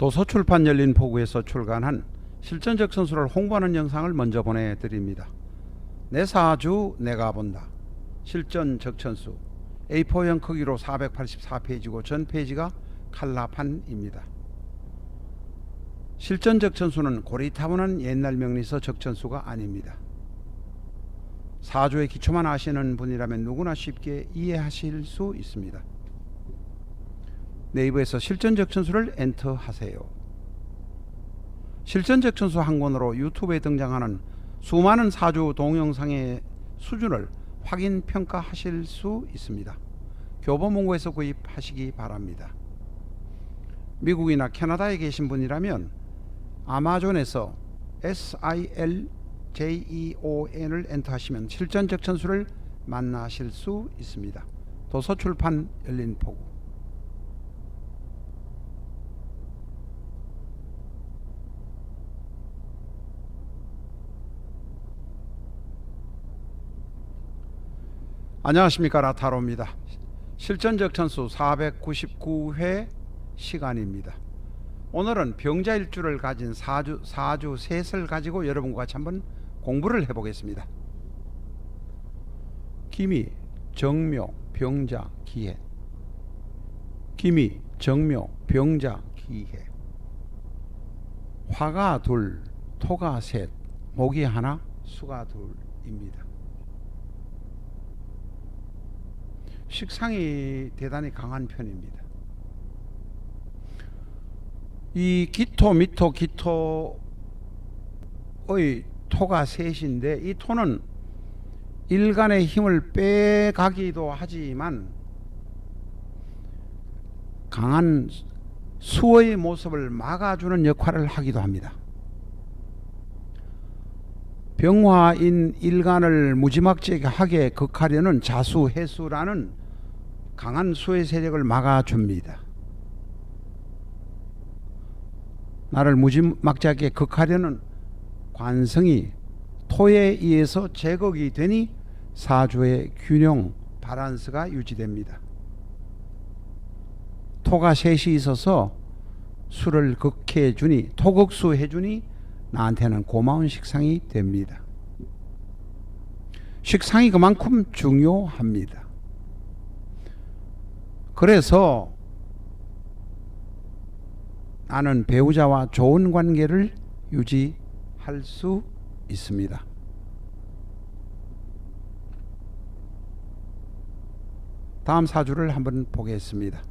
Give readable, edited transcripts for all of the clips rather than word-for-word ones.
도서출판 열린포구에서 출간한 실전적 선수를 홍보하는 영상을 먼저 보내드립니다. 내 사주 내가 본다. 실전적 선수 A4형 크기로 484페이지고 전 페이지가 칼라판입니다. 실전적 선수는 고리타분한 옛날 명리서 적천수가 아닙니다. 사주의 기초만 아시는 분이라면 누구나 쉽게 이해하실 수 있습니다. 네이버에서 실전적 천수를 엔터하세요. 실전적 천수 한 권으로 유튜브에 등장하는 수많은 사주 동영상의 수준을 확인 평가하실 수 있습니다. 교보문고에서 구입하시기 바랍니다. 미국이나 캐나다에 계신 분이라면 아마존에서 SILJEON을 엔터하시면 실전적 천수를 만나실 수 있습니다. 도서출판 열린포구. 안녕하십니까, 라타로입니다. 실전적 천수 499회 시간입니다. 오늘은 병자일주를 가진 사주 셋을 가지고 여러분과 같이 한번 공부를 해보겠습니다. 기미, 정묘, 병자, 기해. 기미, 정묘, 병자, 기해. 화가 둘, 토가 셋, 목이 하나, 수가 둘입니다. 식상이 대단히 강한 편입니다. 이 기토, 미토, 기토의 토가 셋인데 이 토는 일간의 힘을 빼가기도 하지만 강한 수의 모습을 막아주는 역할을 하기도 합니다. 병화인 일간을 무지막지하게 극하려는 자수해수라는 강한 수의 세력을 막아줍니다. 나를 무지막지하게 극하려는 관성이 토에 의해서 제거이 되니 사주의 균형, 바란스가 유지됩니다. 토가 셋이 있어서 수를 극해주니, 토극수 해주니 나한테는 고마운 식상이 됩니다. 식상이 그만큼 중요합니다. 그래서 나는 배우자와 좋은 관계를 유지할 수 있습니다. 다음 사주를 한번 보겠습니다.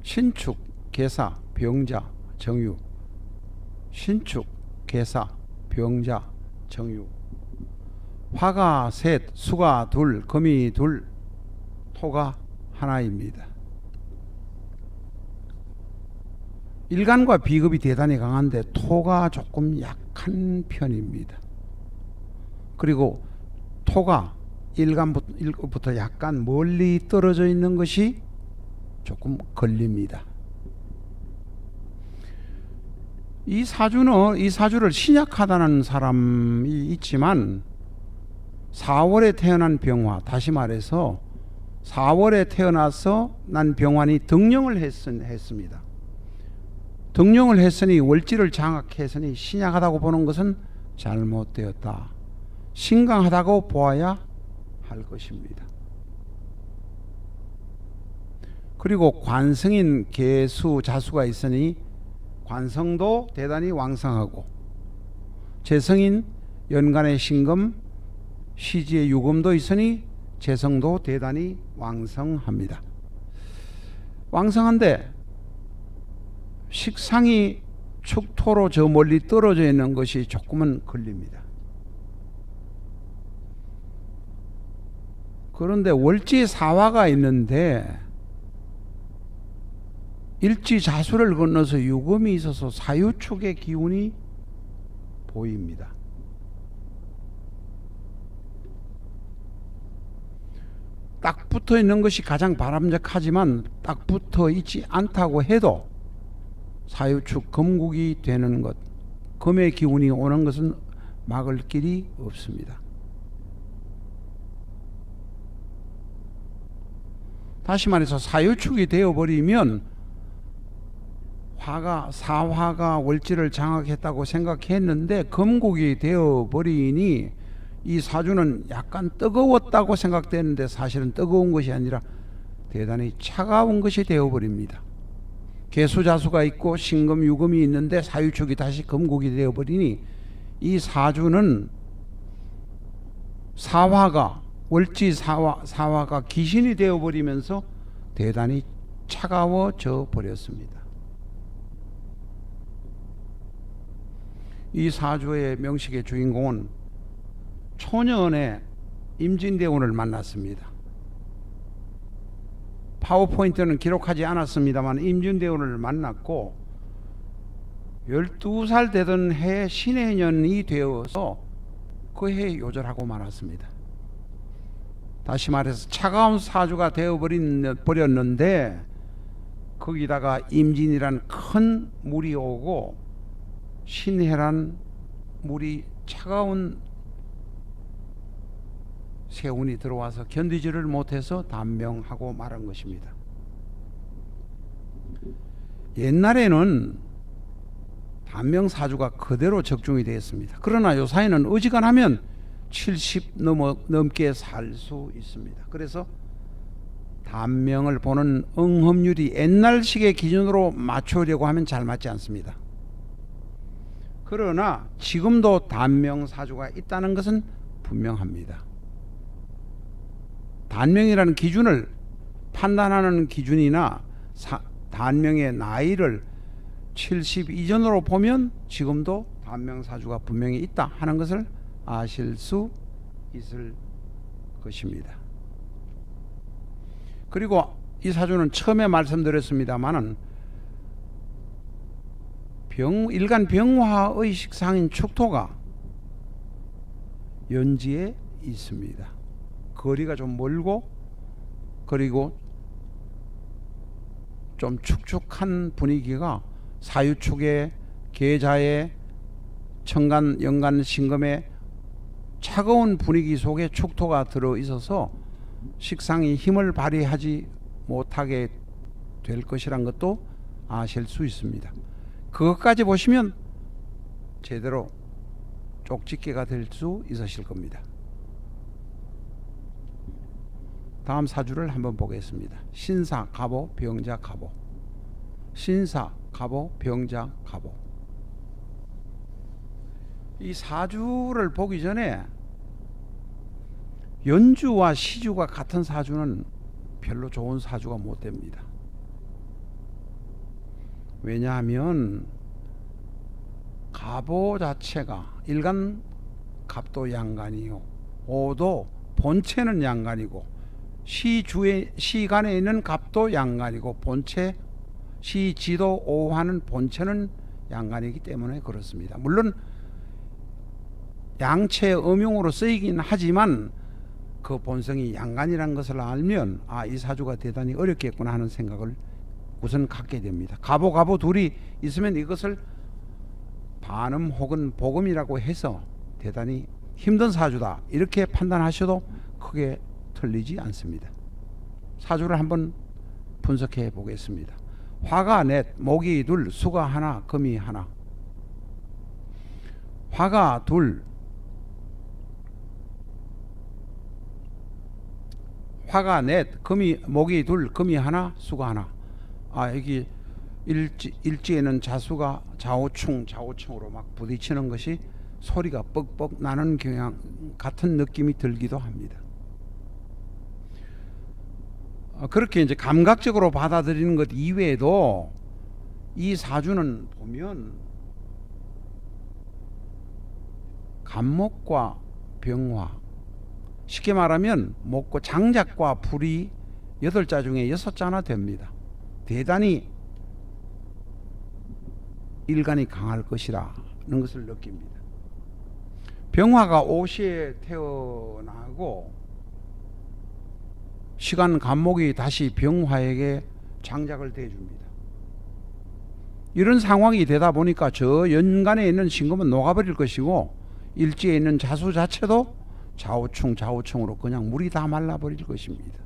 신축, 계사, 병자, 정유. 신축, 계사, 병자, 정유. 화가 셋, 수가 둘, 금이 둘, 토가 하나입니다. 일간과 비급이 대단히 강한데 토가 조금 약한 편입니다. 그리고 토가 일간부터 약간 멀리 떨어져 있는 것이 조금 걸립니다. 이 사주를 신약하다는 사람이 있지만 4월에 태어난 병화, 다시 말해서 4월에 태어나서 난 병환이 등령을 했습니다. 등령을 했으니 월지를 장악했으니 신약하다고 보는 것은 잘못되었다. 신강하다고 보아야 할 것입니다. 그리고 관성인 계수, 자수가 있으니 관성도 대단히 왕성하고 재성인 연간의 신금, 시지의 유금도 있으니 재성도 대단히 왕성합니다. 왕성한데 식상이 축토로 저 멀리 떨어져 있는 것이 조금은 걸립니다. 그런데 월지 사화가 있는데 일지 자수를 건너서 유금이 있어서 사유축의 기운이 보입니다. 딱 붙어 있는 것이 가장 바람직하지만 딱 붙어 있지 않다고 해도 사유축 금국이 되는 것, 금의 기운이 오는 것은 막을 길이 없습니다. 다시 말해서 사유축이 되어버리면 화가 사화가 월지를 장악했다고 생각했는데 금국이 되어버리니 이 사주는 약간 뜨거웠다고 생각되는데 사실은 뜨거운 것이 아니라 대단히 차가운 것이 되어버립니다. 개수자수가 있고 신금 유금이 있는데 사유축이 다시 금국이 되어버리니 이 사주는 사화가 월지 사화가 귀신이 되어버리면서 대단히 차가워져 버렸습니다. 이 사주의 명식의 주인공은 초년에 임진대운을 만났습니다. 파워포인트는 기록하지 않았습니다만 임진대운을 만났고 12살 되던 해 신해년이 되어서 그 해에 요절하고 말았습니다. 다시 말해서 차가운 사주가 되어버렸는데 거기다가 임진이란 큰 물이 오고 신해란 물이 차가운 세운이 들어와서 견디지를 못해서 단명하고 말한 것입니다. 옛날에는 단명사주가 그대로 적중이 되었습니다. 그러나 요사이는 어지간하면 70 넘게 살 수 있습니다. 그래서 단명을 보는 응합률이 옛날식의 기준으로 맞추려고 하면 잘 맞지 않습니다. 그러나 지금도 단명사주가 있다는 것은 분명합니다. 단명이라는 기준을 판단하는 기준이나 단명의 나이를 70 이전으로 보면 지금도 단명사주가 분명히 있다 하는 것을 아실 수 있을 것입니다. 그리고 이 사주는 처음에 말씀드렸습니다마는 일간 병화의 식상인 축토가 연지에 있습니다. 거리가 좀 멀고 그리고 좀 축축한 분위기가 사유축의 계자의 천간, 연간, 신금의 차가운 분위기 속에 축토가 들어 있어서 식상이 힘을 발휘하지 못하게 될 것이란 것도 아실 수 있습니다. 그것까지 보시면 제대로 쪽집게가 될 수 있으실 겁니다. 다음 사주를 한번 보겠습니다. 신사, 갑오, 병자, 갑오. 신사, 갑오, 병자, 갑오. 이 사주를 보기 전에 연주와 시주가 같은 사주는 별로 좋은 사주가 못 됩니다. 왜냐하면 갑오 자체가 일간 갑도 양간이요, 오도 본체는 양간이고 시간에 있는 갑도 양간이고 본체 시지도 오화는 본체는 양간이기 때문에 그렇습니다. 물론 양체 음용으로 쓰이긴 하지만 그 본성이 양간이라는 것을 알면 이 사주가 대단히 어렵겠구나 하는 생각을 우선 갖게 됩니다. 갑오 둘이 있으면 이것을 반음 혹은 복음이라고 해서 대단히 힘든 사주다 이렇게 판단하셔도 크게 틀리지 않습니다. 사주를 한번 분석해 보겠습니다. 화가 넷, 목이 둘, 수가 하나, 금이 하나. 화가 둘, 화가 넷, 목이 둘, 금이 하나, 수가 하나. 여기 일지에는 자수가 좌우충으로 막 부딪히는 것이 소리가 뻑뻑 나는 경향 같은 느낌이 들기도 합니다. 그렇게 이제 감각적으로 받아들이는 것 이외에도 이 사주는 보면 간목과 병화, 쉽게 말하면 목과 장작과 불이 8자 중에 6자나 됩니다. 대단히 일간이 강할 것이라는 것을 느낍니다. 병화가 오시에 태어나고 시간 간목이 다시 병화에게 장작을 대줍니다. 이런 상황이 되다 보니까 저 연간에 있는 신금은 녹아버릴 것이고 일지에 있는 자수 자체도 좌우충으로 그냥 물이 다 말라버릴 것입니다.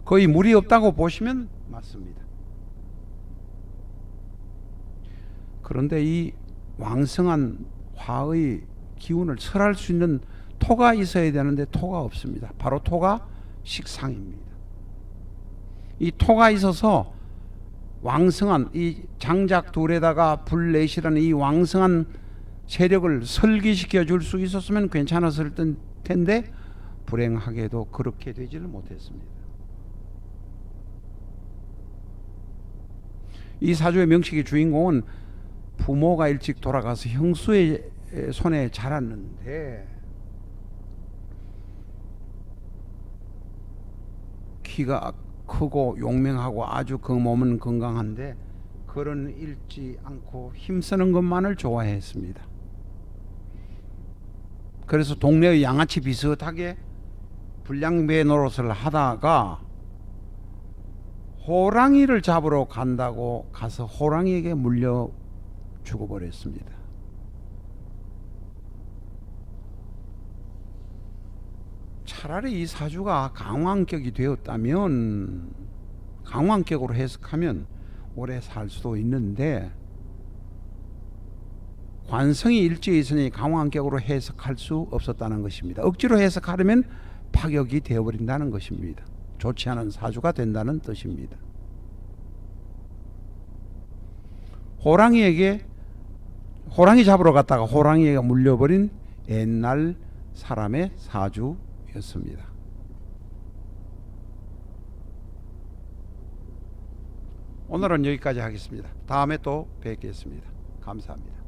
거의 물이 없다고 보시면 맞습니다. 그런데 이 왕성한 화의 기운을 설할 수 있는 토가 있어야 되는데 토가 없습니다. 바로 토가 식상입니다. 이 토가 있어서 왕성한 이 장작돌에다가 불내시라는 이 왕성한 세력을 설기시켜 줄 수 있었으면 괜찮았을 텐데 불행하게도 그렇게 되지를 못했습니다. 이 사주의 명식의 주인공은 부모가 일찍 돌아가서 형수의 손에 자랐는데 키가 크고 용맹하고 아주 그 몸은 건강한데 걸은 잃지 않고 힘쓰는 것만을 좋아했습니다. 그래서 동네의 양아치 비슷하게 불량배 노릇을 하다가 호랑이를 잡으러 간다고 가서 호랑이에게 물려 죽어버렸습니다. 차라리 이 사주가 강왕격이 되었다면, 강왕격으로 해석하면 오래 살 수도 있는데 관성이 일지에 있으니 강왕격으로 해석할 수 없었다는 것입니다. 억지로 해석하려면 파격이 되어버린다는 것입니다. 좋지 않은 사주가 된다는 뜻입니다. 호랑이 잡으러 갔다가 호랑이에게 물려버린 옛날 사람의 사주였습니다. 오늘은 여기까지 하겠습니다. 다음에 또 뵙겠습니다. 감사합니다.